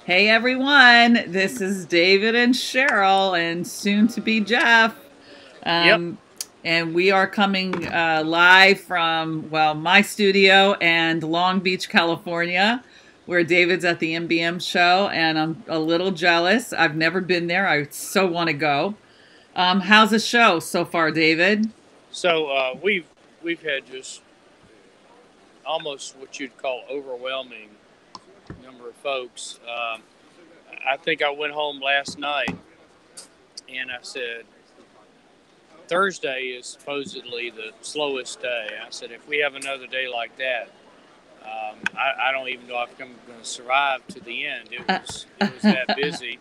Hey everyone, this is David and Cheryl, and soon to be Jeff. Yep. Um, and we are coming live from, well, my studio and Long Beach, California, where David's at the MBM show. And I'm a little jealous. I've never been there. I so want to go. How's the show so far, David? So we've had just almost what you'd call overwhelming number of folks. I think I went home last night and I said Thursday is supposedly the slowest day. I said if we have another day like that, I don't even know if I'm going to survive to the end. It was that busy.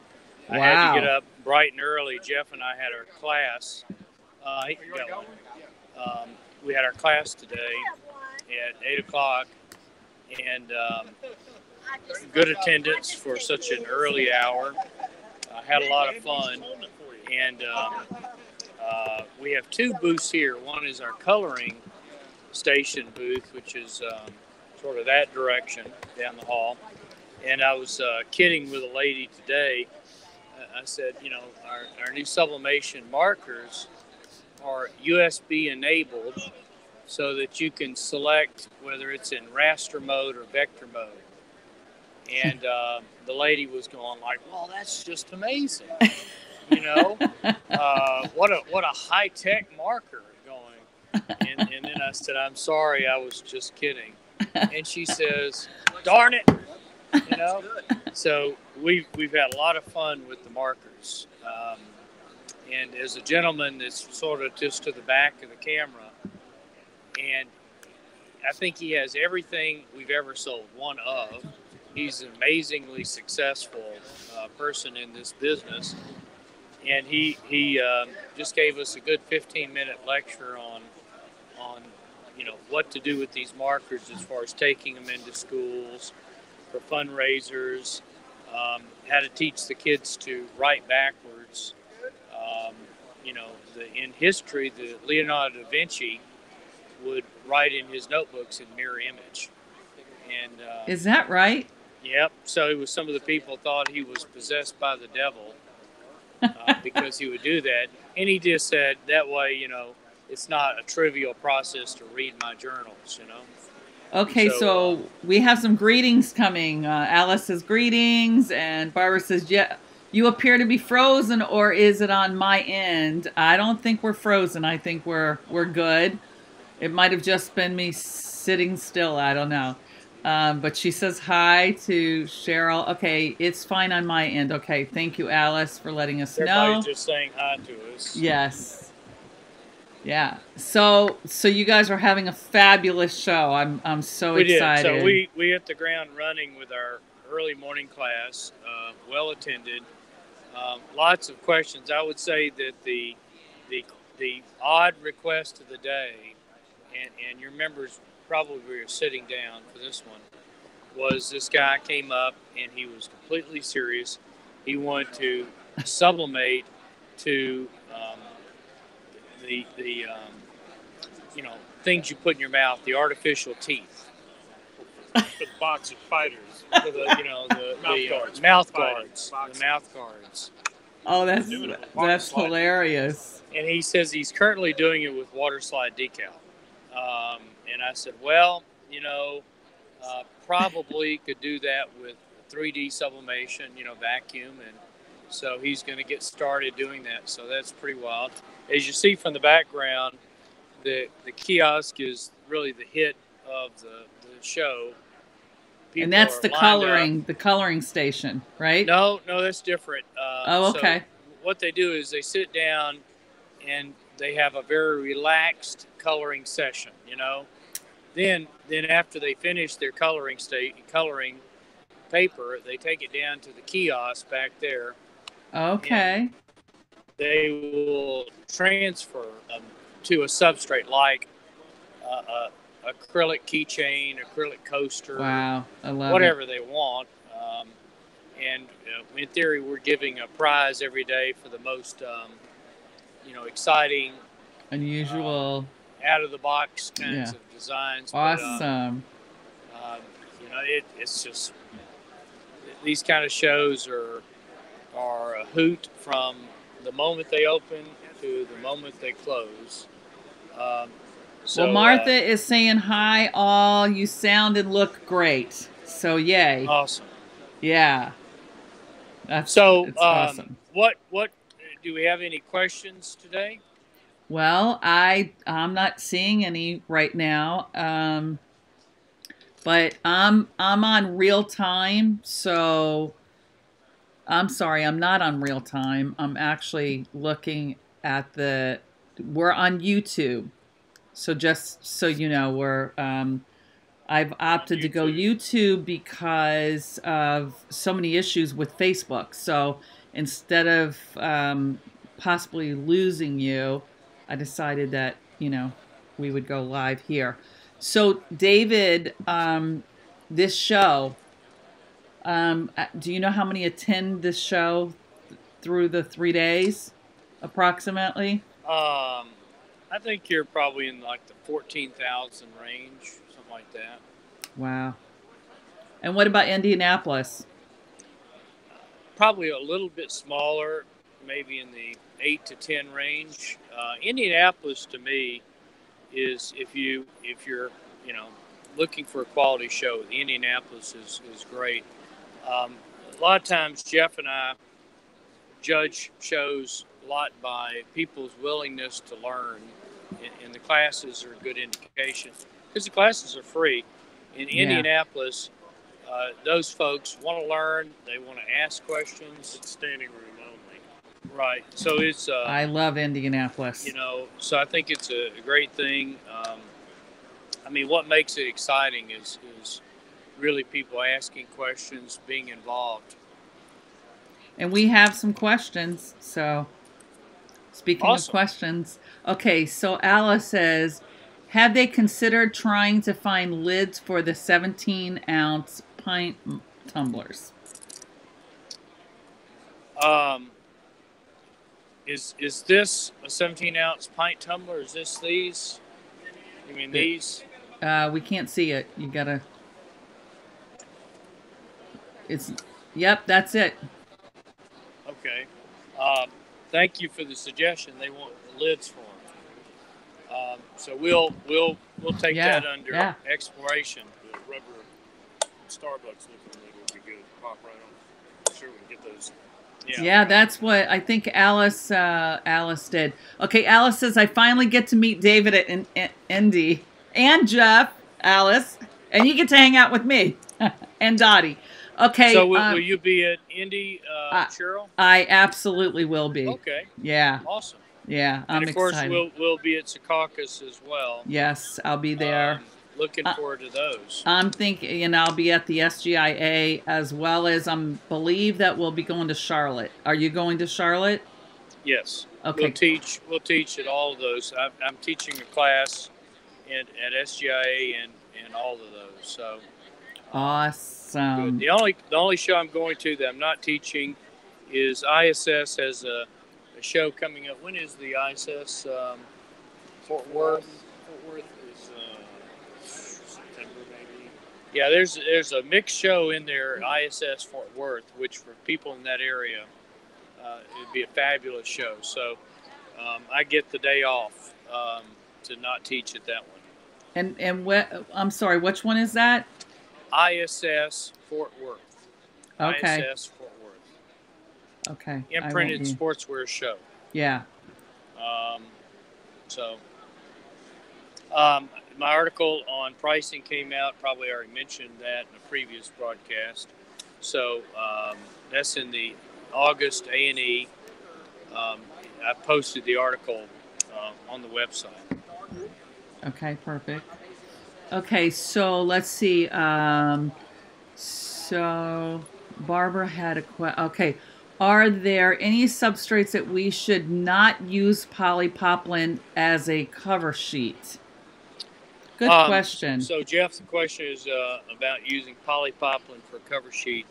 I had to get Wow. up bright and early. Jeff and I had our class. He can go. We had our class today at 8 o'clock, and good attendance for such an early hour. Had a lot of fun, and we have two booths here. One is our coloring station booth, which is sort of that direction down the hall. And I was kidding with a lady today. I said, our new sublimation markers are USB enabled so that you can select whether it's in raster mode or vector mode. And the lady was going like, "Well, that's just amazing, you know, what a high tech marker going." And then I said, "I'm sorry, I was just kidding." And she says, "Darn it, you know." So we've had a lot of fun with the markers. And as a gentleman that's sort of just to the back of the camera, and I think he has everything we've ever sold. One of. He's an amazingly successful person in this business, and he just gave us a good 15-minute lecture on what to do with these markers as far as taking them into schools for fundraisers, how to teach the kids to write backwards. Um, in history, the Leonardo da Vinci would write in his notebooks in mirror image. And Is that right? yep, so it was some of the people thought he was possessed by the devil because he would do that. And he just said that way, it's not a trivial process to read my journals. And Okay, so, so we have some greetings coming. Alice says greetings, and Barbara says, "Yeah, you appear to be frozen, or is it on my end?" I don't think we're frozen. I think we're good. It might have just been me sitting still. I don't know. But she says hi to Cheryl. Okay, it's fine on my end. Okay, thank you, Alice, for letting us everybody's know. just saying hi to us. Yes. Yeah. So you guys are having a fabulous show. I'm so We did. So excited. we hit the ground running with our early morning class, well attended. Lots of questions. I would say that the the odd request of the day, and your members probably were sitting down for this one, was this guy came up and he was completely serious. He wanted to sublimate to the you know things you put in your mouth, the artificial teeth. The boxing fighters. For the mouth guards, the mouth guards. Oh, They're doing it with water that's slide. hilarious. And he says he's currently doing it with water slide decal. And I said, well, probably could do that with 3D sublimation, vacuum. And so he's going to get started doing that. So that's pretty wild. As you see from the background, the kiosk is really the hit of the show. And People that's are lined up. the coloring station, right? No, no, that's different. Oh, So okay. what they do is they sit down and they have a very relaxed coloring session. Then after they finish their coloring paper, they take it down to the kiosk back there, and Okay. they will transfer them to a substrate like acrylic keychain, acrylic coaster, Wow, I love it. whatever they want. And in theory, we're giving a prize every day for the most, exciting, um, Unusual. out of the box kinds Yeah. of designs. But Awesome. um, it's just these kind of shows are a hoot from the moment they open to the moment they close. Well, Martha is saying hi, all. You sound and look great. So yay! Awesome. Yeah. It's awesome. What do we have any questions today? Well, I'm not seeing any right now. But I'm on real time, so I'm sorry, I'm not on real time. I'm actually looking at we're on YouTube. So just so you know, I've opted to go YouTube because of so many issues with Facebook. So instead of possibly losing you, I decided that, we would go live here. So David, this show, do you know how many attend this show through the 3 days, approximately? I think you're probably in like the 14,000 range, something like that. Wow. And what about Indianapolis? Probably a little bit smaller, maybe in the 8 to 10 range. Indianapolis to me is if you're looking for a quality show, Indianapolis is great. A lot of times Jeff and I judge shows a lot by people's willingness to learn, and the classes are a good indication because the classes are free. In Indianapolis, those folks want to learn, they want to ask questions. It's standing room only. Right. So it's I love Indianapolis. So I think it's a great thing. What makes it exciting is really people asking questions, being involved. And we have some questions. So speaking of questions, okay, so Alice says, have they considered trying to find lids for the 17-ounce pint tumblers? Is this a 17-ounce pint tumbler? Is this these? You mean these? We can't see it. You gotta. Yep, that's it. Okay. Thank you for the suggestion. They want the lids for them. So we'll take that under exploration. The rubber Starbucks looking lid would be good. Pop right on. I'm sure we can get those. Yeah, that's what I think Alice did. Okay, Alice says, I finally get to meet David at Indy and Jeff, Alice, and you get to hang out with me and Dottie. Okay. So will you be at Indy, Cheryl? I absolutely will be. Okay. Yeah. Awesome. Yeah, I'm excited. And of course, we'll be at Secaucus as well. Yes, I'll be there. Looking forward to those. I'm thinking, I'll be at the SGIA as well as believe that we'll be going to Charlotte. Are you going to Charlotte? Yes. Okay. We'll teach at all of those. I'm teaching a class at SGIA and all of those. So. Awesome. Good. The only show I'm going to that I'm not teaching is ISS has a show coming up. When is the ISS? Fort Worth. Fort Worth is September maybe. Yeah, there's a mixed show in there, ISS Fort Worth, which for people in that area, it'd be a fabulous show. So I get the day off to not teach at that one. And I'm sorry, which one is that? ISS Fort Worth. Okay. ISS Fort Worth. Okay. Imprinted sportswear show. Yeah. My article on pricing came out. Probably already mentioned that in a previous broadcast. So that's in the August A&E. I posted the article on the website. Okay, perfect. Okay, so let's see. So Barbara had a question. Okay. Are there any substrates that we should not use polypropylene as a cover sheet? Good question. So, Jeff, the question is about using polypropylene for a cover sheet.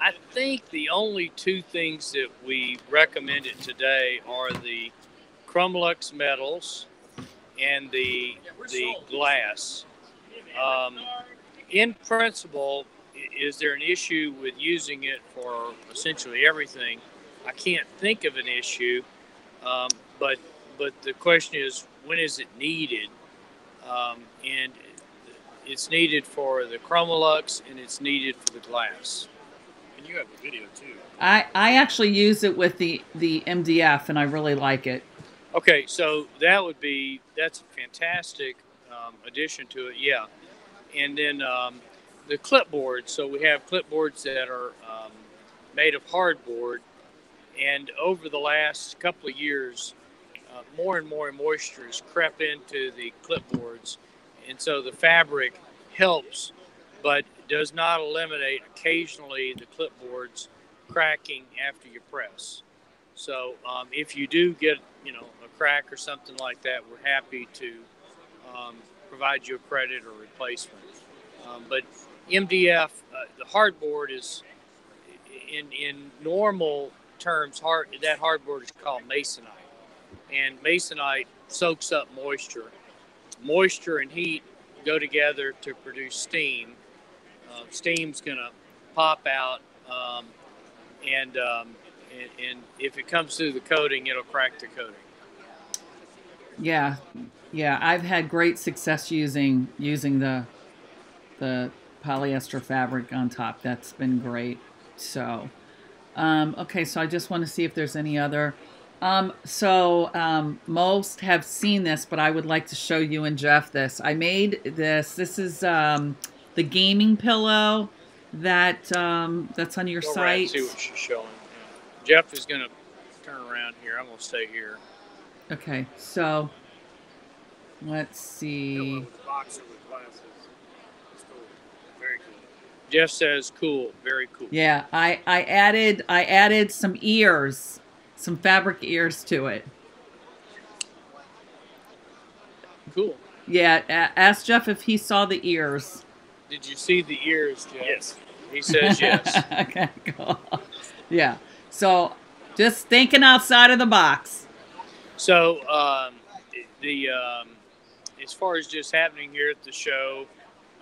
I think the only two things that we recommended today are the Chromlux metals and the glass. In principle, is there an issue with using it for essentially everything? I can't think of an issue, but the question is, when is it needed? And it's needed for the Chromolux, and it's needed for the glass. And you have the video too. I actually use it with the MDF, and I really like it. Okay, so that's a fantastic addition to it, yeah. And then the clipboards. So we have clipboards that are made of hardboard, and over the last couple of years, more and more moisture has crept into the clipboards, and so the fabric helps, but does not eliminate occasionally the clipboards cracking after you press. So if you do get a crack or something like that, we're happy to provide you a credit or replacement. But MDF, the hardboard is in normal terms, that hardboard is called masonite, and masonite soaks up moisture. Moisture and heat go together to produce steam. Steam's going to pop out, and if it comes through the coating, it'll crack the coating. Yeah, yeah. I've had great success using the polyester fabric on top. That's been great. So, okay. So I just want to see if there's any other. Most have seen this, but I would like to show you and Jeff this. I made this. This is the gaming pillow that's on your Go site. around and see what she's showing. Yeah. Jeff is going to turn around here. I'm going to stay here. Okay, so let's see. Boxer with glasses. It's cool. Very cool. Jeff says, "Cool, very cool." Yeah, I added some ears, some fabric ears to it. Cool. Yeah, ask Jeff if he saw the ears. Did you see the ears, Jeff? Yes. He says yes. Okay, cool. Yeah, so just thinking outside of the box. So as far as just happening here at the show,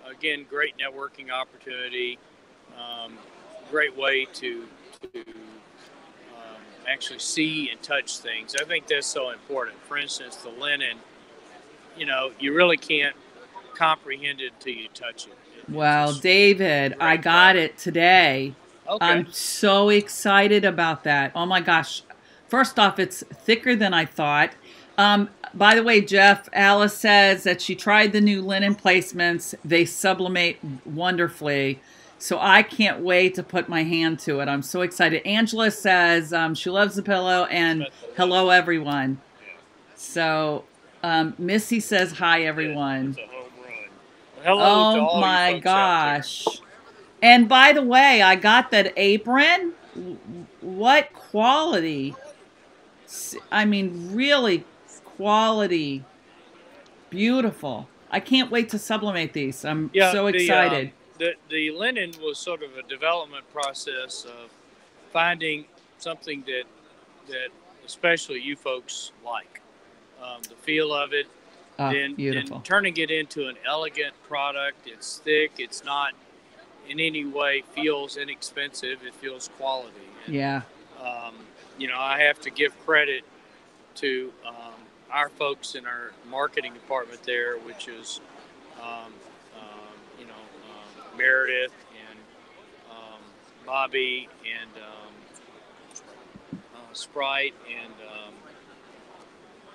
again, great networking opportunity, great way to actually see and touch things. I think that's so important. For instance, the linen, you really can't comprehend it until you touch it. Well, David, I got it today. Okay. I'm so excited about that. Oh my gosh. First off, it's thicker than I thought. By the way, Jeff, Alice says that she tried the new linen placements. They sublimate wonderfully. So I can't wait to put my hand to it. I'm so excited. Angela says she loves the pillow, and hello, everyone. So Missy says hi, everyone. It's a home run. Hello to all Oh you my folks out gosh. And by the way, I got that apron. What quality. I mean, really quality. Beautiful. I can't wait to sublimate these. I'm so excited. The linen was sort of a development process of finding something that especially you folks like. The feel of it. Then turning it into an elegant product. It's thick. It's not in any way feels inexpensive. It feels quality. And, yeah. I have to give credit to our folks in our marketing department there, which is, Meredith and Bobby and Sprite and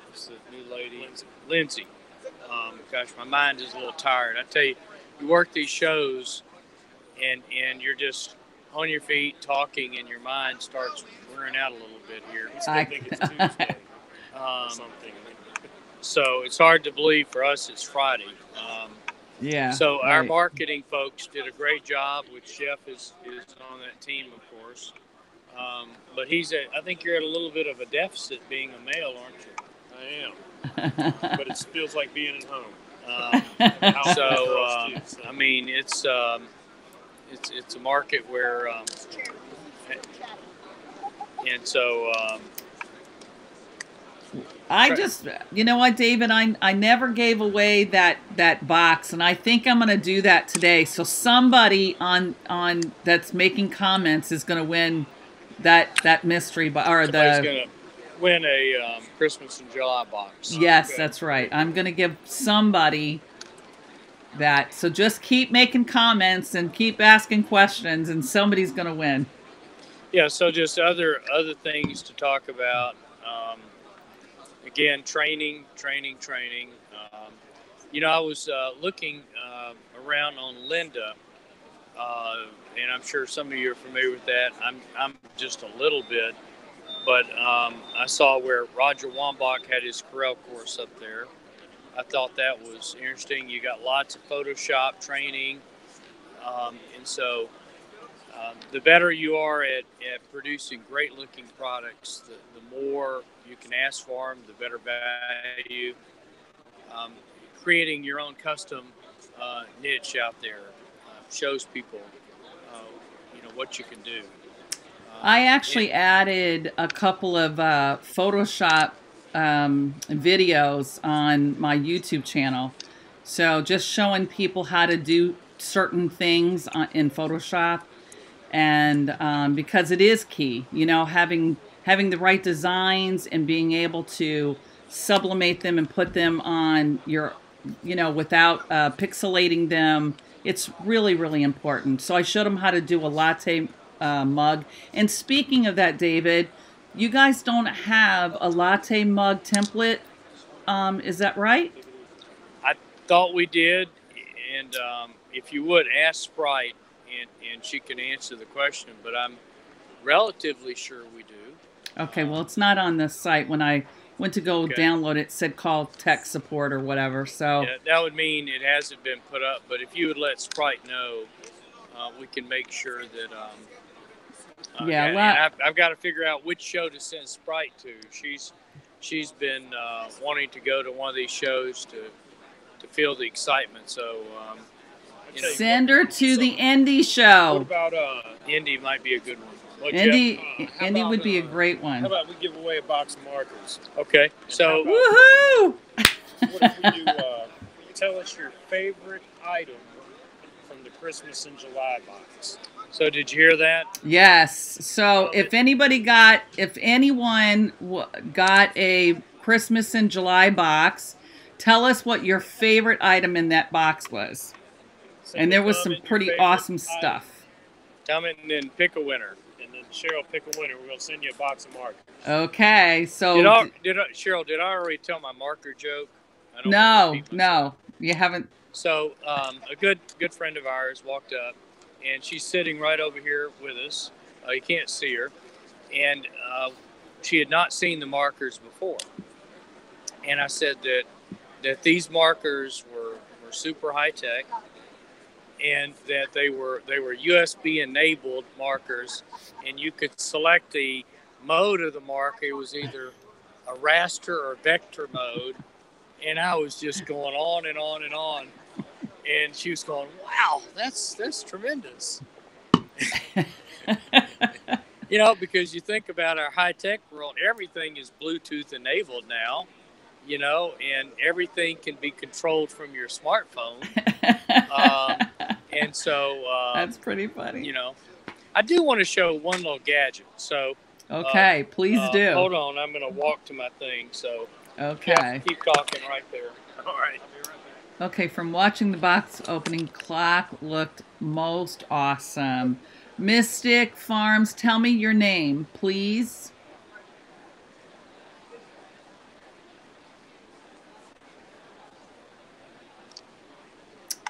what's the new lady? Lindsay. Gosh, my mind is a little tired. I tell you, you work these shows and you're just on your feet talking and your mind starts wearing out a little bit here. I think it's Tuesday or something. So it's hard to believe for us it's Friday. Yeah. So our marketing folks did a great job, which Jeff is on that team, of course. But I think you're at a little bit of a deficit being a male, aren't you? I am. But it feels like being at home. I mean, it's a market where, I just, you know what, David, I never gave away that box, and I think I'm going to do that today. So somebody on that's making comments is going to win that mystery or Somebody's the. gonna win a Christmas in July box. Yes, Okay. that's right. I'm going to give somebody that. So just keep making comments and keep asking questions, and somebody's going to win. Yeah. So just other things to talk about. Again, training. You know, I was looking around on Linda, and I'm sure some of you are familiar with that. I'm just a little bit, but I saw where Roger Wambach had his Corel course up there. I thought that was interesting. You got lots of Photoshop training, and so the better you are at producing great-looking products, the more you can ask for them, the better value. Creating your own custom niche out there shows people, what you can do. I actually added a couple of Photoshop videos on my YouTube channel. So just showing people how to do certain things in Photoshop, and because it is key, having the right designs and being able to sublimate them and put them on your, without pixelating them. It's really, really important. So I showed them how to do a latte mug. And speaking of that, David, you guys don't have a latte mug template. Is that right? I thought we did, and if you would ask Sprite, and she can answer the question, but I'm relatively sure we do. Okay, well, it's not on the site. When I went to go download it, it said call tech support or whatever. So yeah, that would mean it hasn't been put up. But if you would let Sprite know, we can make sure that. I've got to figure out which show to send Sprite to. She's been wanting to go to one of these shows to feel the excitement. So send her to the Indy show. What about Indy might be a good one. well, Indy Jeff, would be a great one. How about we give away a box of markers? Okay, so woohoo! What if we do? Tell us your favorite item from the Christmas in July box. So did you hear that? Yes. So if anyone got a Christmas in July box, tell us what your favorite item in that box was. And there was some pretty awesome stuff. Comment and then pick a winner. And then Cheryl, pick a winner. We're going to send you a box of markers. Okay. So Cheryl, did I already tell my marker joke? No, you haven't. So a good friend of ours walked up, and she's sitting right over here with us. You can't see her. And she had not seen the markers before. And I said that these markers were super high tech, and that they were USB enabled markers, and you could select the mode of the marker. It was either a raster or vector mode, and I was just going on and on and on, and she was going, "Wow, that's tremendous." Because you think about our high tech world, everything is Bluetooth enabled now. And everything can be controlled from your smartphone. And so that's pretty funny. I do want to show one little gadget. So okay, please do. Hold on, I'm going to walk to my thing. So okay, keep talking right there. All right. Okay, from watching the box opening, clock looked most awesome. Mystic Farms, tell me your name, please.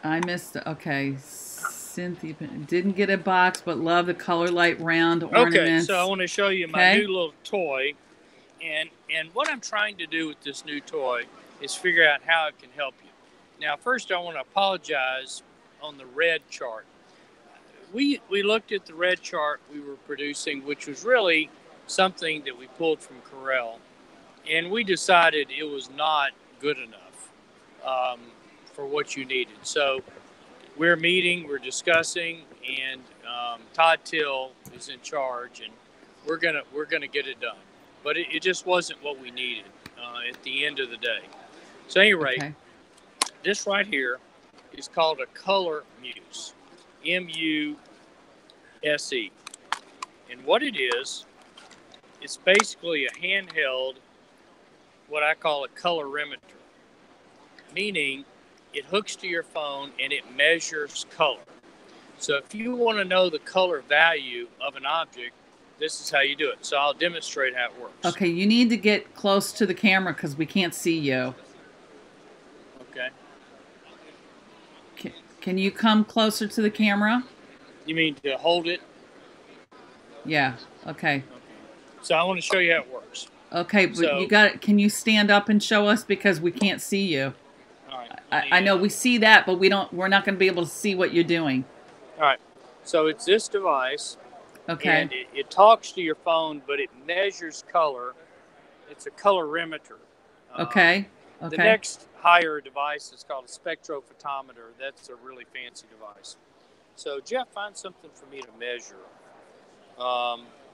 I missed. Okay, Cynthia didn't get a box, but love the color light round ornaments. Okay, so I want to show you my new little toy, and what I'm trying to do with this new toy is figure out how it can help you. Now, first, I want to apologize on the red chart. We looked at the red chart we were producing, which was really something that we pulled from Corel, and we decided it was not good enough for what you needed. So we're meeting, we're discussing, and Todd Till is in charge, and we're gonna get it done. But it just wasn't what we needed. at the end of the day. So, at any rate, Okay. this right here is called a color muse, M-U-S-E. And what it is, it's basically a handheld, what I call a colorimeter, meaning it hooks to your phone and it measures color. So if you want to know the color value of an object, this is how you do it. So I'll demonstrate how it works. Okay, you need to get close to the camera because we can't see you. Okay. Can you come closer to the camera? You mean to hold it? Yeah. Okay. So I want to show you how it works. Okay, but So- you got it. Can you stand up and show us because we can't see you? All right. I know we see that, but we're not going to be able to see what you're doing. All right. So it's this device. Okay. And it talks to your phone, but it measures color. It's a colorimeter. Okay. Okay. The next higher device is called a spectrophotometer. That's a really fancy device. So, Jeff, find something for me to measure.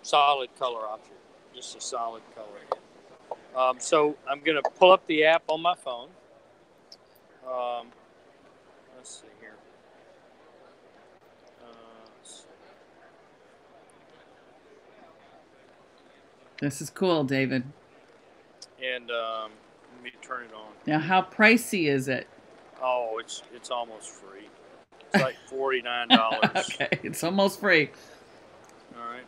Solid color object, just a solid color. So I'm going to pull up the app on my phone. Let's see here. This is cool, David. And let me turn it on. Now, how pricey is it? Oh, it's almost free. It's like $49. Okay, it's almost free. All right.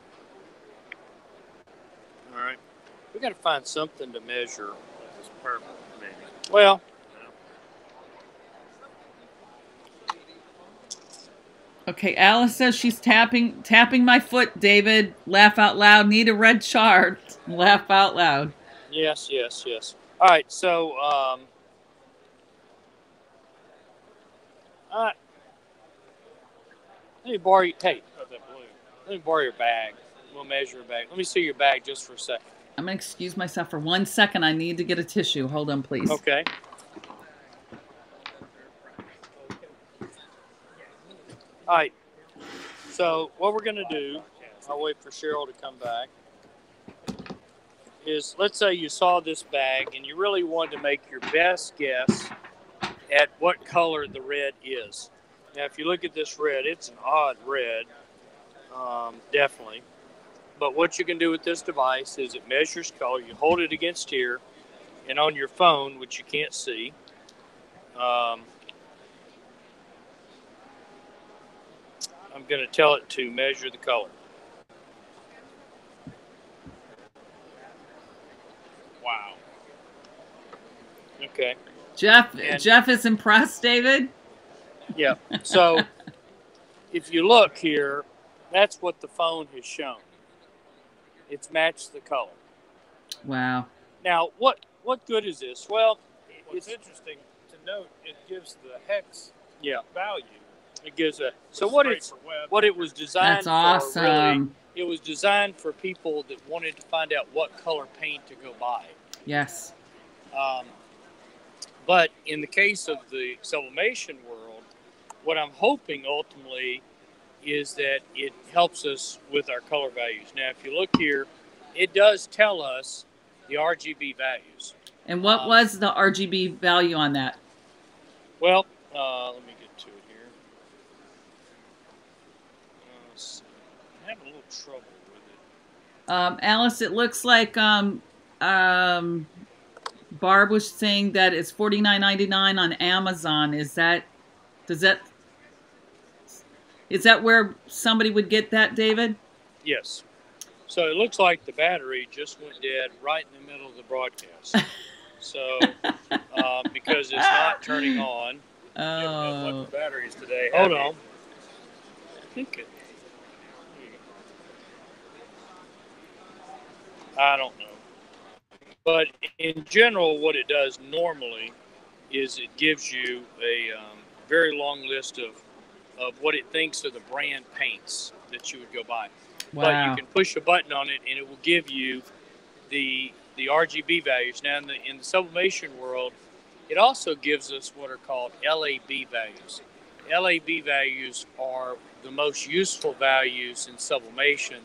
All right. We got to find something to measure. This purple, maybe. Well, Okay, Alice says she's tapping my foot, David. Laugh out loud. Need a red chart. Laugh out loud. yes. All right. So, let me borrow your tape. Oh, that blue. Let me borrow your bag. We'll measure your bag. Let me see your bag just for a second. I'm going to excuse myself for 1 second. I need to get a tissue. Hold on, please. Okay. All right. So what we're going to do, I'll wait for Cheryl to come back, is let's say you saw this bag and you really wanted to make your best guess at what color the red is. Now, if you look at this red, it's an odd red, definitely. But what you can do with this device is it measures color. You hold it against here, and on your phone, which you can't see, I'm going to tell it to measure the color. Wow. Okay. Jeff And- Jeff is impressed, David. Yeah. So if you look here, that's what the phone has shown. It's matched the color. Wow. Now, what good is this? Well, What's it's interesting to note, it gives the hex yeah, value. it gives a. So what straight it's for web. what it was designed That's for. awesome. Really, it was designed for people that wanted to find out what color paint to go buy. Yes. But in the case of the sublimation world, what I'm hoping ultimately is that it helps us with our color values. Now, if you look here, it does tell us the RGB values. And what was the RGB value on that? Well, let me get to it here. Let's see. I'm having a little trouble with it. Alice, it looks like Barb was saying that it's $49.99 on Amazon. Is that where somebody would get that, David? Yes. So it looks like the battery just went dead right in the middle of the broadcast. So because it's not turning on. Oh. What batteries today? Hold have on. you? I think it. I don't know. But in general, what it does normally is it gives you a very long list of what it thinks are the brand paints that you would go buy. But Wow. you can push a button on it and it will give you the RGB values. Now in the sublimation world, it also gives us what are called LAB values. LAB values are the most useful values in sublimation,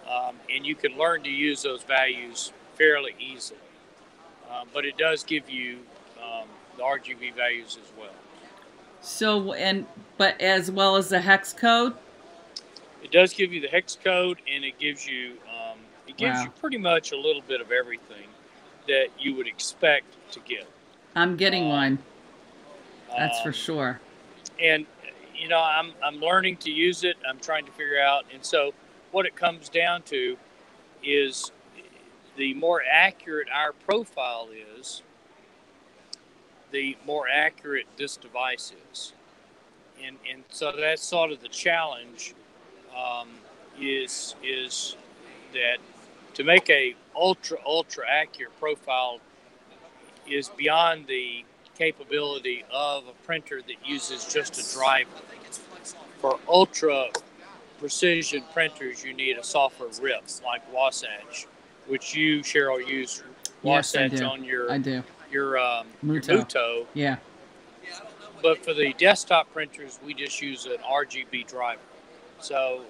and you can learn to use those values fairly easily. but it does give you the RGB values as well. So, but as well as the hex code? It does give you the hex code, and it gives you Wow. pretty much a little bit of everything that you would expect to get. I'm getting one. That's for Um, sure. And I'm learning to use it. I'm trying to figure out, and so what it comes down to is the more accurate our profile is, the more accurate this device is. And so that's sort of the challenge, is that to make a ultra accurate profile is beyond the capability of a printer that uses just a driver. For ultra precision printers, you need a software RIP like Wasatch, which you, Cheryl, use Wasatch yes, on your I do. your Muto. Muto. Yeah. But for the desktop printers, we just use an RGB driver. So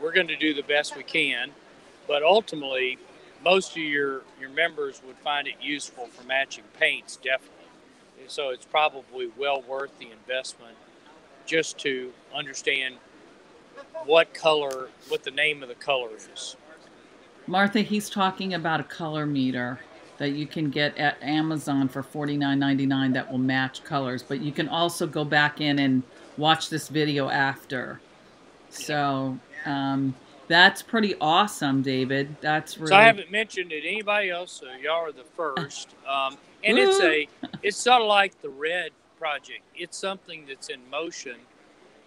we're going to do the best we can, but ultimately, most of your members would find it useful for matching paints, definitely. And so it's probably well worth the investment just to understand what the name of the color is. Martha, he's talking about a color meter that you can get at Amazon for $49.99 that will match colors, but you can also go back in and watch this video after. So that's pretty awesome, David. That's really. So I haven't mentioned it to anybody else, so y'all are the first. And it's sort of like the Red project. It's something that's in motion,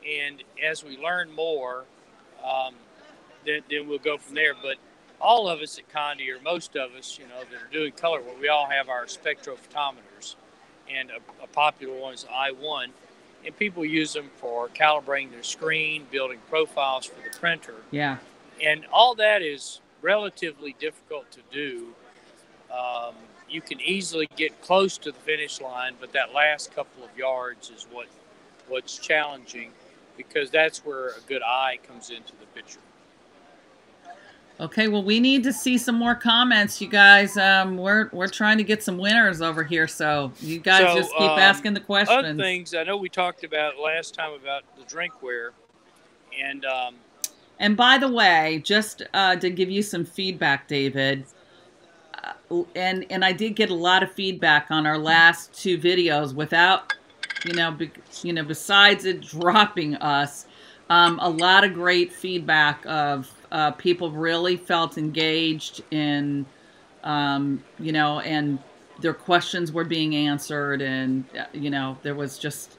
and as we learn more, then we'll go from there. But all of us at Condi, or most of us, that are doing color work, we all have our spectrophotometers, and a popular one is I1, and people use them for calibrating their screen, building profiles for the printer. Yeah. And all that is relatively difficult to do. You can easily get close to the finish line, but that last couple of yards is what's challenging, because that's where a good eye comes into the picture. Okay, well, we need to see some more comments, you guys. We're trying to get some winners over here, so you guys just keep asking the questions. Other things, I know we talked about last time about the drinkware, and by the way, just to give you some feedback, David, and I did get a lot of feedback on our last two videos without, besides it dropping us, a lot of great feedback of people really felt engaged in, and their questions were being answered, and, there was just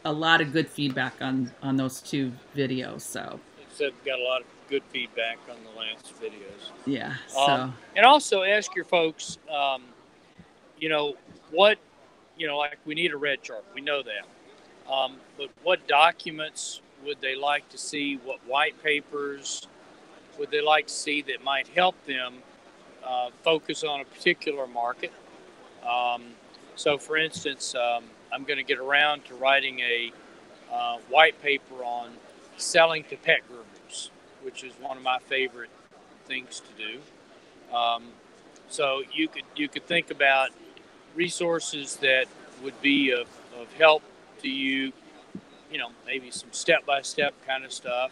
a lot of good feedback on those two videos, so. So got a lot of good feedback on the last videos. Yeah. So. And also ask your folks, what, like we need a red chart. We know that. But what documents would they like to see? What white papers would they like to see that might help them focus on a particular market? So, for instance, I'm going to get around to writing a white paper on selling to pet groomers, which is one of my favorite things to do. So you could think about resources that would be of help to you, maybe some step-by-step kind of stuff.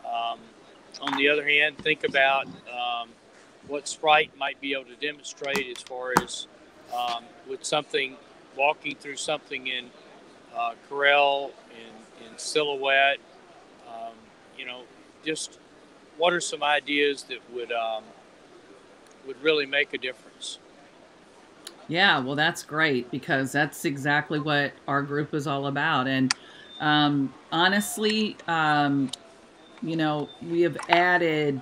On the other hand, think about what Sprite might be able to demonstrate as far as with something, walking through something in Corel, in Silhouette, just what are some ideas that would really make a difference? Yeah, well, that's great, because that's exactly what our group is all about. And honestly, we have added,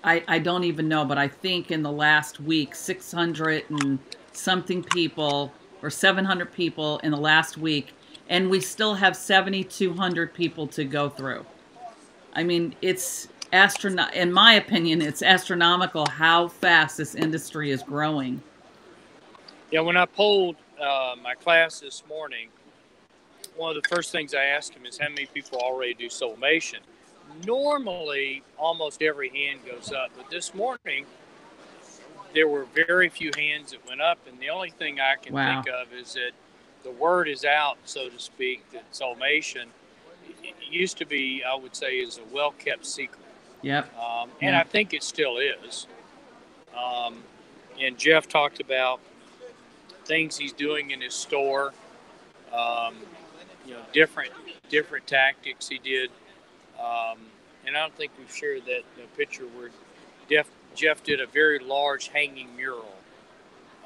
I don't even know, but I think in the last week, 600 and something people, or 700 people in the last week, and we still have 7,200 people to go through. I mean, it's in my opinion, it's astronomical how fast this industry is growing. Yeah, when I polled my class this morning, one of the first things I asked them is how many people already do sublimation. Normally, almost every hand goes up, but this morning, there were very few hands that went up, and the only thing I can Wow. think of is that the word is out, so to speak, that Sublimation used to be, I would say, is a well-kept secret. Yep. And I think it still is. Um, and Jeff talked about things he's doing in his store, um, different tactics he did. And I don't think we've shared that picture where Jeff did a very large hanging mural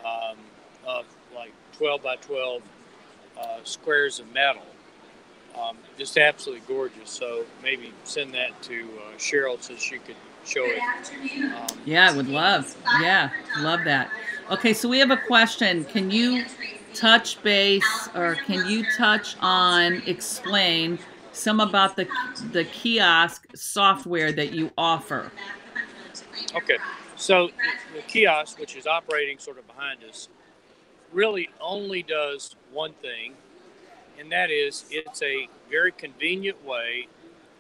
of like 12 by 12 squares of metal. Just absolutely gorgeous. So maybe send that to Cheryl so she could show it. Yeah, I would love. Yeah, love that. Okay, so we have a question. Can you touch base, or can you touch on, explain some about the kiosk software that you offer? Okay, so the kiosk, which is operating sort of behind us, really only does one thing, and that is it's a very convenient way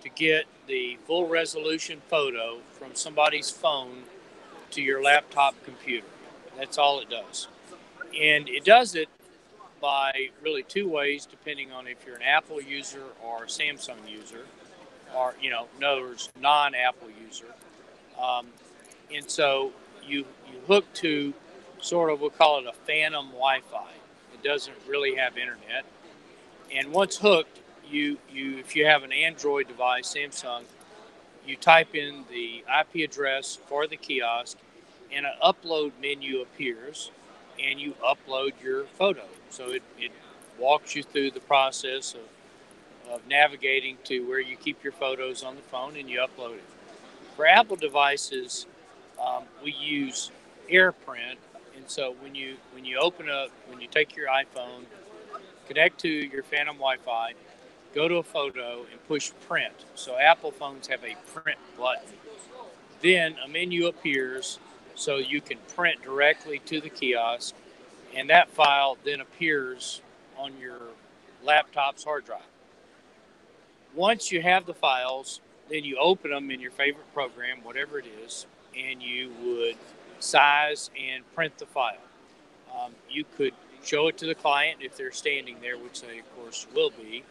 to get the full resolution photo from somebody's phone to your laptop computer. That's all it does. And it does it by really two ways, depending on if you're an Apple user or a Samsung user, or, in other words, non-Apple user. Um, and so you hook to sort of, we'll call it a phantom Wi-Fi. It doesn't really have internet. And once hooked, you if you have an Android device, Samsung, you type in the IP address for the kiosk, and an upload menu appears, and you upload your photo. So it walks you through the process of navigating to where you keep your photos on the phone, and you upload it. For Apple devices, we use AirPrint, and so when you take your iPhone, connect to your Phantom Wi-Fi, go to a photo and push print. So Apple phones have a print button. Then a menu appears so you can print directly to the kiosk, and that file then appears on your laptop's hard drive. Once you have the files, then you open them in your favorite program, whatever it is, and you would size and print the file. You could show it to the client if they're standing there, which they, of course, will be,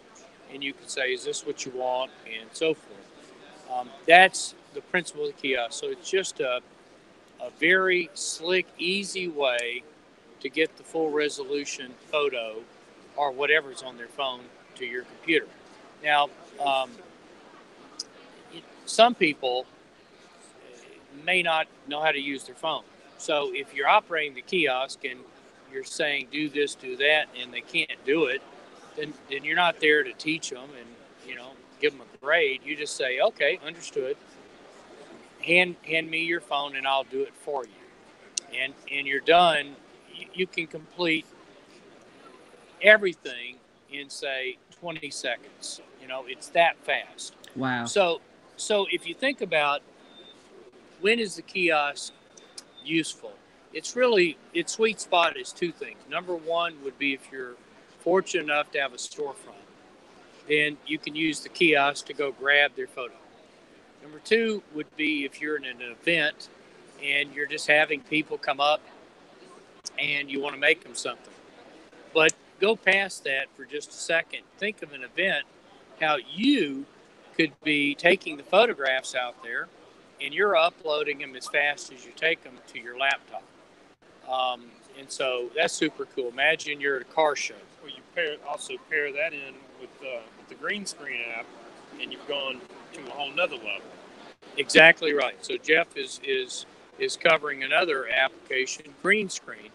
and you can say, is this what you want, and so forth. That's the principle of the kiosk. So it's just a very slick, easy way to get the full resolution photo or whatever's on their phone to your computer. Now, some people may not know how to use their phone. So if you're operating the kiosk and you're saying do this, do that, and they can't do it, then you're not there to teach them and give them a grade. You just say, okay, understood. Hand me your phone and I'll do it for you. And you're done. You can complete everything in, say, 20 seconds. It's that fast. Wow. So if you think about when is the kiosk useful, its sweet spot is two things. Number one would be if you're fortunate enough to have a storefront, then you can use the kiosk to go grab their photo. Number two would be if you're in an event and you're just having people come up and you want to make them something. But go past that for just a second. Think of an event, how you could be taking the photographs out there and you're uploading them as fast as you take them to your laptop. And so that's super cool. Imagine you're at a car show. Well, you also pair that in with the green screen app, and you've gone to a whole nother level. Exactly right. So Jeff is covering another application, green screen,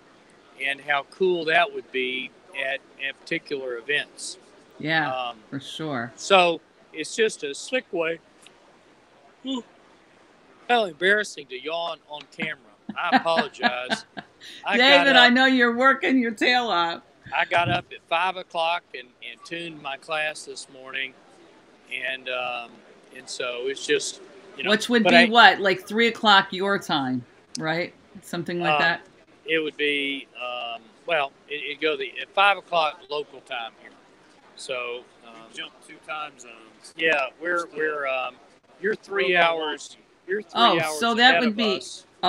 and how cool that would be at particular events. Yeah, for sure. So it's just a slick way. How embarrassing to yawn on camera. I apologize. David, I know you're working your tail off. I got up at 5 o'clock and tuned my class this morning, and so it's just which would be what, like 3 o'clock your time, right? Something like that. It would be it'd go at 5 o'clock local time here. So jump 2 time zones. Yeah, we're you're 3 hours. You're 3 hours. So that would be.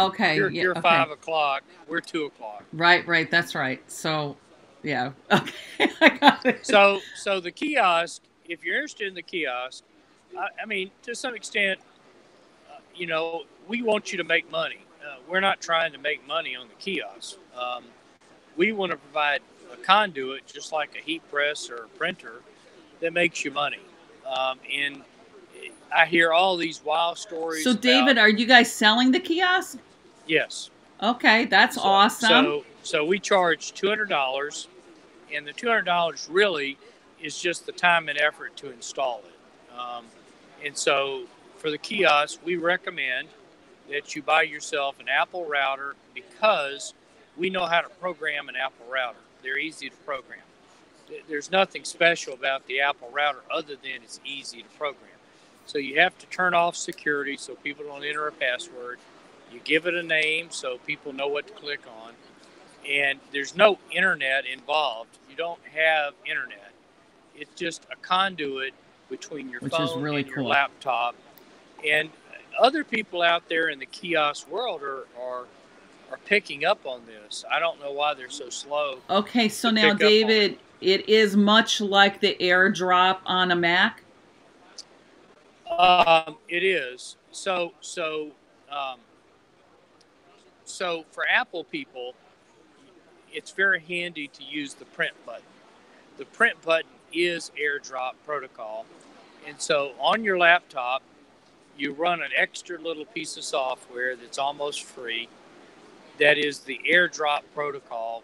Okay. Yeah. You're Okay. 5 o'clock. We're 2 o'clock. Right. Right. That's right. So, yeah. Okay. I got it. So the kiosk, if you're interested in the kiosk, I mean, to some extent, we want you to make money. We're not trying to make money on the kiosk. We want to provide a conduit, just like a heat press or a printer, that makes you money. And I hear all these wild So, stories David, about, are you guys selling the kiosk? yes. Okay, that's So awesome. so we charge $200, and the $200 really is just the time and effort to install it. And so for the kiosk, we recommend that you buy yourself an Apple router because we know how to program an Apple router. They're easy to program. There's nothing special about the Apple router other than it's easy to program. So you have to turn off security so people don't enter a password. You give it a name so people know what to click on. And there's no internet involved. You don't have internet. It's just a conduit between your Which is phone really and your cool. laptop. And other people out there in the kiosk world are picking up on this. I don't know why they're so slow. Okay, so to now, pick up on David, it is much like the AirDrop on a Mac. It is. So for Apple people, it's very handy to use the print button. The print button is AirDrop protocol. And so on your laptop, you run an extra little piece of software that's almost free that is the AirDrop protocol.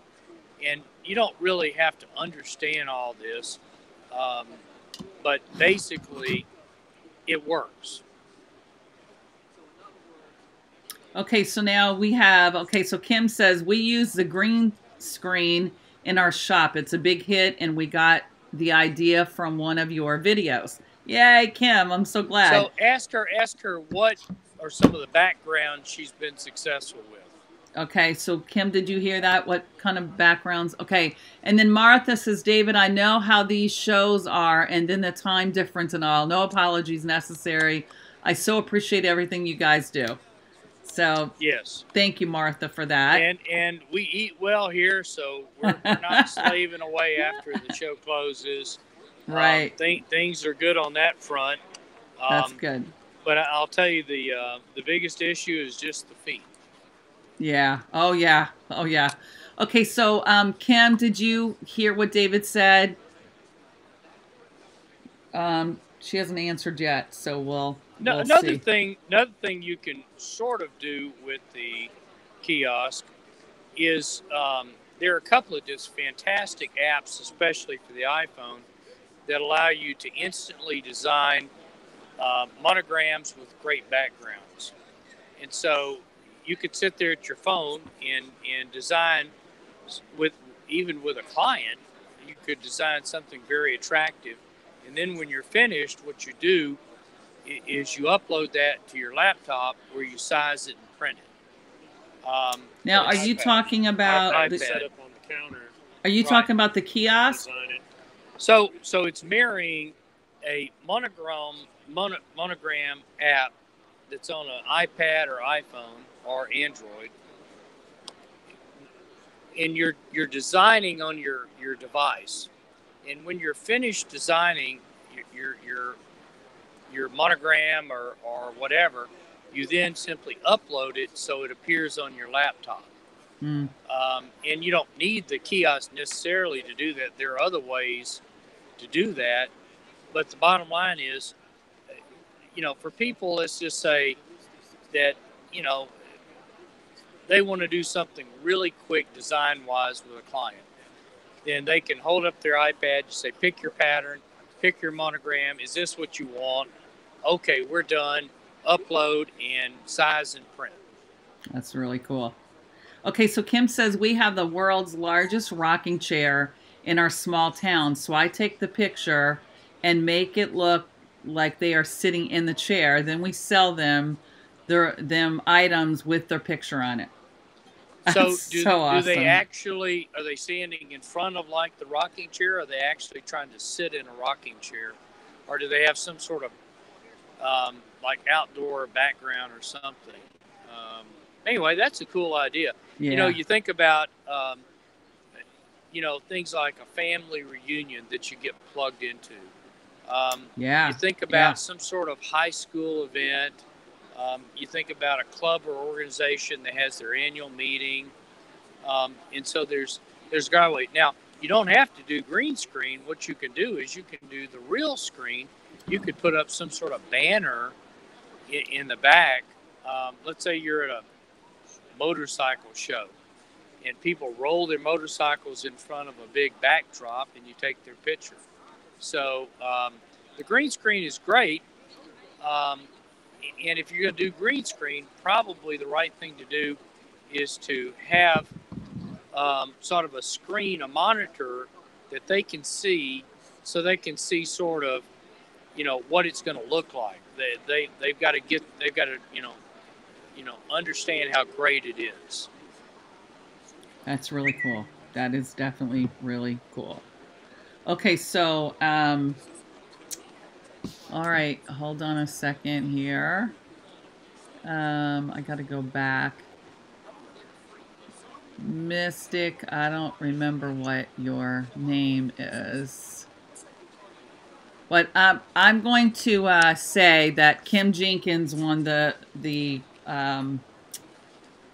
And you don't really have to understand all this, but basically it works. Okay, so now we have, okay, so Kim says we use the green screen in our shop. It's a big hit, and we got the idea from one of your videos. Yay, Kim, I'm so glad. So ask her what are some of the backgrounds she's been successful with. Okay, so Kim, did you hear that? What kind of backgrounds? Okay, and then Martha says, David, I know how these shows are, and then the time difference and all. No apologies necessary. I so appreciate everything you guys do. So yes, thank you, Martha, for that. And we eat well here, so we're not slaving away after the show closes. Right. Things are good on that front. That's good. But I'll tell you, the biggest issue is just the feet. Yeah. Oh, yeah. Oh, yeah. Okay, so Kim, did you hear what David said? She hasn't answered yet, so we'll another see. thing you can sort of do with the kiosk is there are a couple of just fantastic apps, especially for the iPhone, that allow you to instantly design monograms with great backgrounds. And so you could sit there at your phone and design even with a client, you could design something very attractive. And then when you're finished, what you do is you upload that to your laptop where you size it and print it. Now, are you talking about the set up on the counter? Are you talking about the kiosk? So it's marrying a monogram app that's on an iPad or iPhone or Android, and you're designing on your device. And when you're finished designing your monogram or whatever, you then simply upload it so it appears on your laptop. Mm. And you don't need the kiosk necessarily to do that. There are other ways to do that. But the bottom line is, for people, let's just say that, they want to do something really quick design-wise with a client. Then they can hold up their iPad, say, pick your pattern, pick your monogram. Is this what you want? Okay, we're done. Upload and size and print. That's really cool. Okay, so Kim says we have the world's largest rocking chair in our small town. So I take the picture and make it look like they are sitting in the chair. Then we sell them items with their picture on it. So do they actually, are they standing in front of like the rocking chair? Or are they actually trying to sit in a rocking chair? Or do they have some sort of like outdoor background or something? Anyway, that's a cool idea. Yeah. You know, you think about, things like a family reunion that you get plugged into. Yeah. You think about some sort of high school event. You think about a club or organization that has their annual meeting. And so there's Skyway. Now, you don't have to do green screen. What you can do is you can do the real screen. You could put up some sort of banner in the back. Let's say you're at a motorcycle show and people roll their motorcycles in front of a big backdrop and you take their picture. So the green screen is great. And if you're going to do green screen, probably the right thing to do is to have sort of a screen, a monitor that they can see, so they can see sort of, what it's going to look like. They've got to understand how great it is. That's really cool. That is definitely really cool. Okay, so all right, hold on a second here. I got to go back. Mystic, I don't remember what your name is. But I'm going to say that Kim Jenkins won the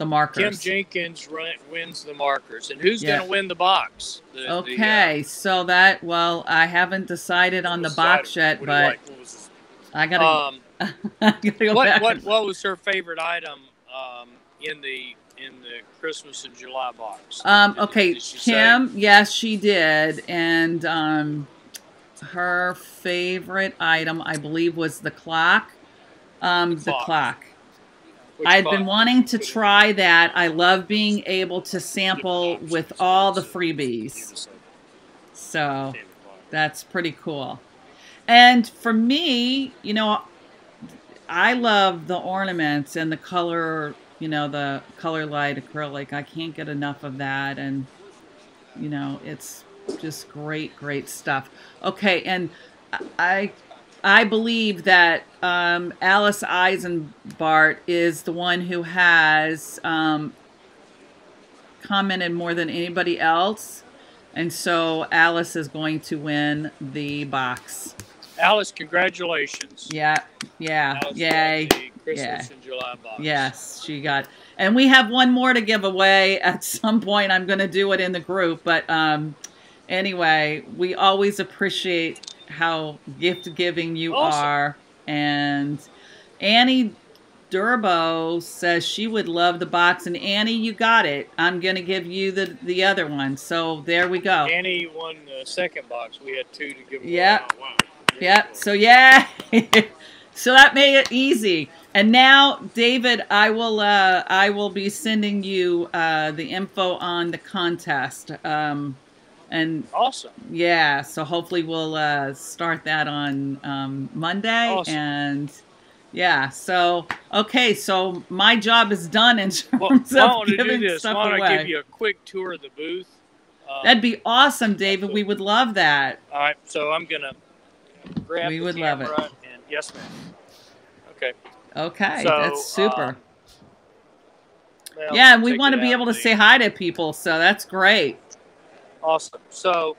markers. Kim Jenkins wins the markers. And who's going to win the box? So that, well, I haven't decided on the box yet, but I got to go back. What was her favorite item in the Christmas in July box? Did Kim, yes, she did. And her favorite item, I believe, was the clock. The clock. I'd been wanting to try that. I love being able to sample with all the freebies. So that's pretty cool. And for me, I love the ornaments and the color, the color light acrylic. I can't get enough of that. And, it's just great, great stuff. Okay, and I believe that Alice Eisenbart is the one who has commented more than anybody else. And so Alice is going to win the box. Alice, congratulations. Yeah. Alice Yay. The Christmas in July box. Yes, she got. And we have one more to give away at some point. I'm going to do it in the group. But anyway, we always appreciate how gift-giving you are. And Annie Durbo says she would love the box. And Annie, you got it. I'm going to give you the other one. So there we go. Annie won the second box. We had two to give away. Yep. Oh, wow. Yep. So yeah. So that made it easy. And now, David, I will be sending you the info on the contest. And awesome. Yeah, so hopefully we'll start that on Monday. Awesome. And yeah, so okay, so my job is done in terms of giving stuff away. I want to give you a quick tour of the booth. That'd be awesome, David. We would love that. All right, so I'm gonna grab the camera. Love it. And yes, ma'am. Okay. Okay, so, that's super. Yeah, and we want to be able to say hi to people, so that's great. Awesome. So,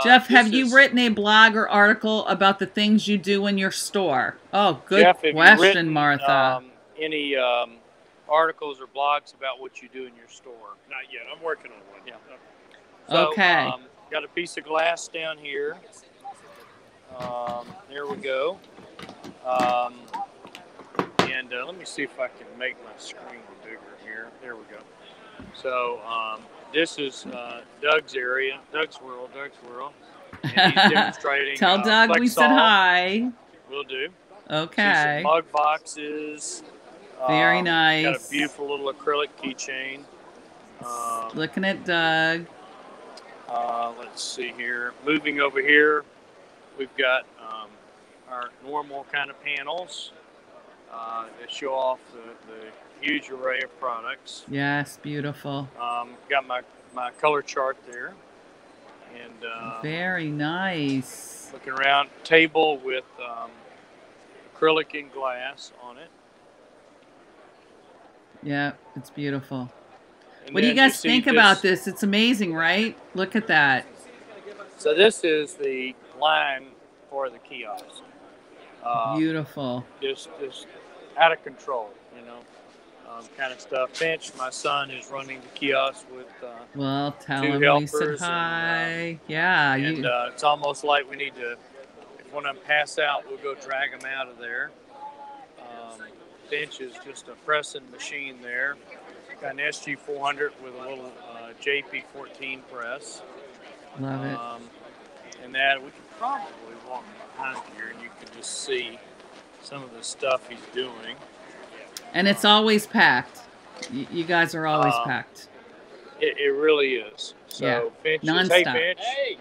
Jeff, have you written a blog or article about the things you do in your store? Oh, good question, Martha. Any articles or blogs about what you do in your store? Not yet. I'm working on one. Yeah. So, okay. Got a piece of glass down here. There we go. And let me see if I can make my screen bigger here. There we go. So this is Doug's area, Doug's World. And he's demonstrating. Tell Doug we said hi. Will do. Okay. Some mug boxes. Very nice. Got a beautiful little acrylic keychain. Looking at Doug. Let's see here. Moving over here, we've got our normal kind of panels that show off the huge array of products. Yes, beautiful. Got my color chart there. And very nice. Looking around, table with acrylic and glass on it. Yeah, it's beautiful. And What do you then you guys see think about this? It's amazing, right? Look at that. So this is the line for the kiosk. Beautiful. Just out of control, kind of stuff. Finch, my son, is running the kiosk with Well, tell two him we said helpers, hi. Yeah, and you. it's almost like we need to. If one of them pass out, we'll go drag them out of there. Um, Finch is just a pressing machine there. Got an SG400 with a little JP14 press. Love it. And that we can probably walk behind here, and you can just see some of the stuff he's doing. And it's always packed. You guys are always packed. It really is. So Yeah. Finch Nonstop. is, hey Finch. Hey.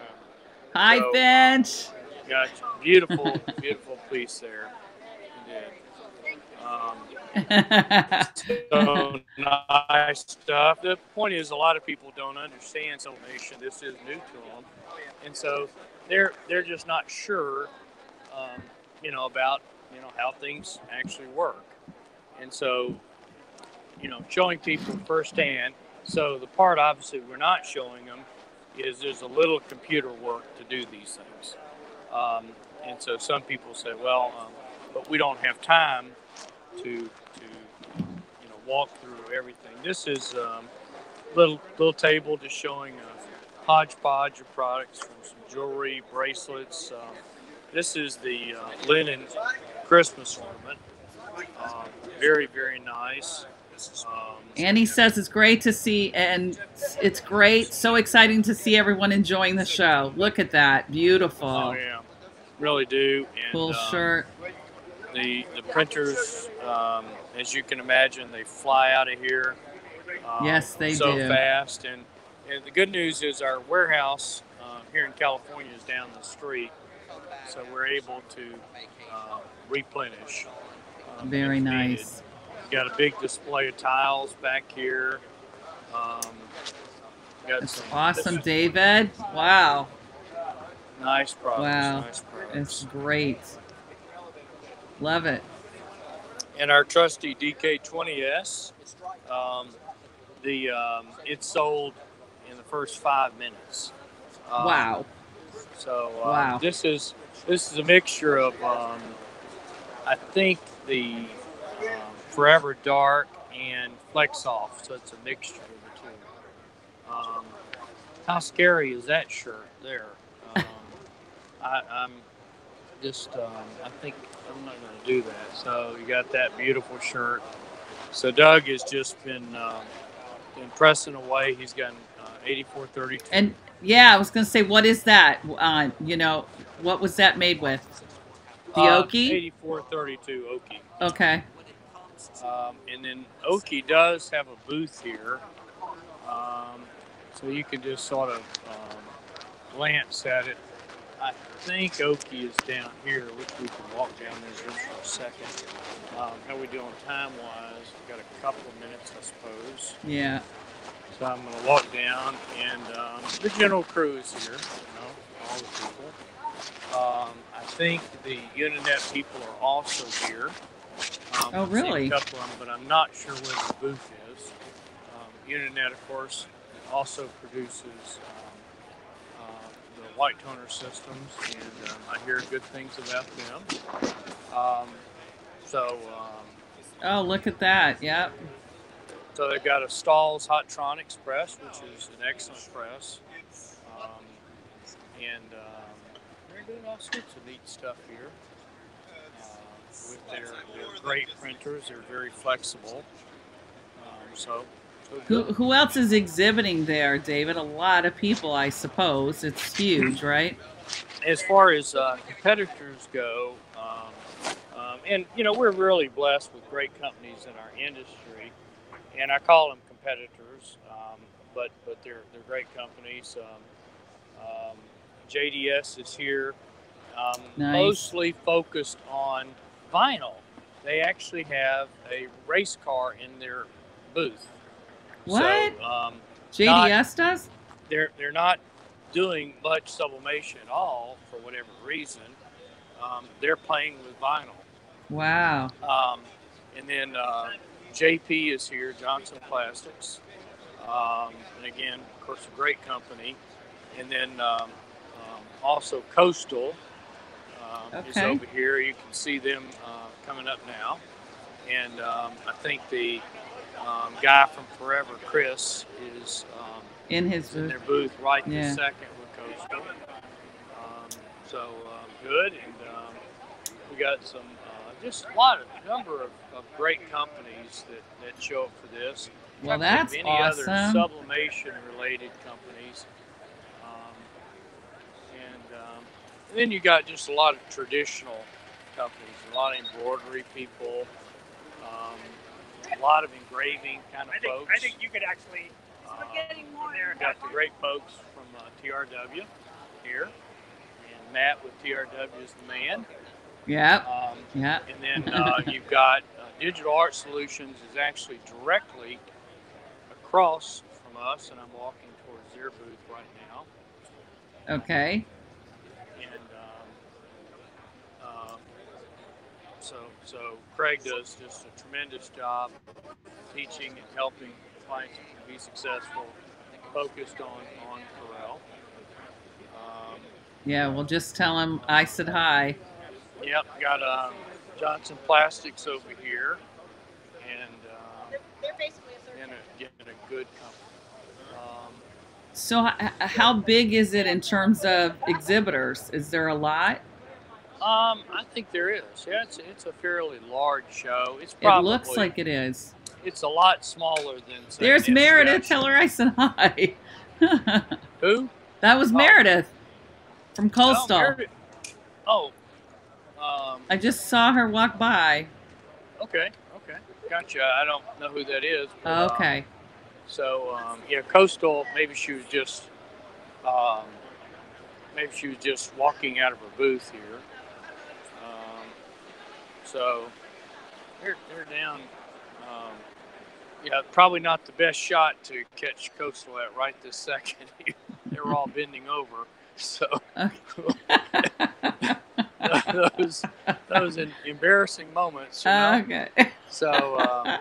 Hi, So, Finch. Got beautiful, beautiful piece there. So nice stuff. The point is, a lot of people don't understand sublimation. This is new to them, and so they're just not sure, about how things actually work. And so, showing people firsthand. So the part obviously we're not showing them is there's a little computer work to do these things. And so some people say, well, but we don't have time to walk through everything. This is little table just showing a hodgepodge of products from some jewelry, bracelets. This is the linen Christmas ornament. Very, very nice. Annie says it's great to see, and it's great, so exciting to see everyone enjoying the show. Look at that, beautiful. Oh yeah, really do. And, cool shirt. The printers, as you can imagine, they fly out of here. Yes, they so do. So fast. And the good news is our warehouse here in California is down the street, so we're able to replenish. Very nice. Got a big display of tiles back here. That's awesome, David. Wow. Nice products. Wow. Nice products. It's great. Love it. And our trusty DK20S, it's sold in the first 5 minutes. Wow. So wow. This is a mixture of I think the Forever Dark and Flex Off, so it's a mixture of the two. How scary is that shirt there? I'm just I think I'm not going to do that. So you got that beautiful shirt. So Doug has just been pressing away. He's gotten 8432. And yeah, I was going to say, what is that? What was that made with? The Oki? 8432 Oki. Okay. And then Oki does have a booth here, so you can just sort of glance at it. I think Oki is down here, which we can walk down there just for a second. How are we doing time-wise? We've got a couple of minutes, I suppose. Yeah. So I'm going to walk down, and the general crew is here, all the people. I think the Uninet people are also here. Oh, really? A couple of them, but I'm not sure where the booth is. Uninet, of course, also produces the white toner systems, and I hear good things about them. Oh, look at that! Yep. So they've got a Stahl's Hottronics press, which is an excellent press, and they're doing all sorts of neat stuff here. With their great printers, they're very flexible. Who else is exhibiting there, David? A lot of people, I suppose. It's huge, right? As far as competitors go, and we're really blessed with great companies in our industry, and I call them competitors, but they're great companies. JDS is here, nice. Mostly focused on vinyl. They actually have a race car in their booth. What? So, JDS does? They're not doing much sublimation at all for whatever reason. They're playing with vinyl. Wow. And then JP is here, Johnson Plastics. And again, of course, a great company. And then also Coastal is Okay. over here. You can see them coming up now. And I think the guy from Forever, Chris, is In his in booth. their booth right Yeah. this second with Coastal. So good. And we got some just a number of great companies that show up for this. Well, I think that's many awesome. other sublimation related companies. And then you got just a lot of traditional companies, a lot of embroidery people, a lot of engraving kind of folks. I think you could actually. Got the great folks from TRW here, and Matt with TRW is the man. Yep. Yeah. And then you've got Digital Art Solutions is actually directly across from us, and I'm walking towards their booth right now. Okay. And so Craig does just a tremendous job teaching and helping clients be successful, focused on Corel. Yeah, we'll just tell him I said hi. Yep, got Johnson Plastics over here, and They're basically a good company. So how big is it in terms of exhibitors? Is there a lot? I think there is. Yeah, it's a fairly large show. It's probably, It looks like it is. It's a lot smaller than. Say, There's Meredith. Tell her I said hi. Who? That was Meredith from Coastal. Oh. I just saw her walk by. Okay. Gotcha. I don't know who that is. But, okay. Yeah, Coastal. Maybe she was just walking out of her booth here. So they're down. Yeah, probably not the best shot to catch Coastal at right this second. They were all bending over. So those embarrassing moments. You know? Okay. So,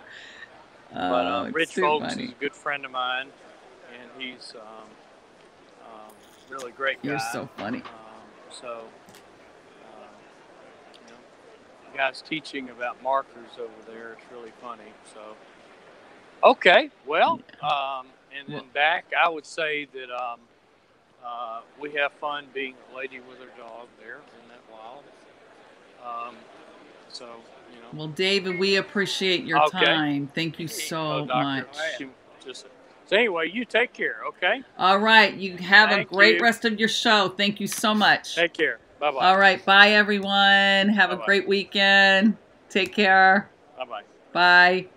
Rich Folks funny. is a good friend of mine, and he's really great guy. You're so funny. The guy's teaching about markers over there. It's really funny. So, okay, well, and then back, I would say that we have fun being a lady with her dog there. Isn't that wild? Well, David, we appreciate your time. Thank you so much. So anyway, you take care, okay? All right. You have a great rest of your show. Thank you so much. Take care. Bye-bye. All right. Bye, everyone. Have a great weekend. Take care. Bye-bye. Bye.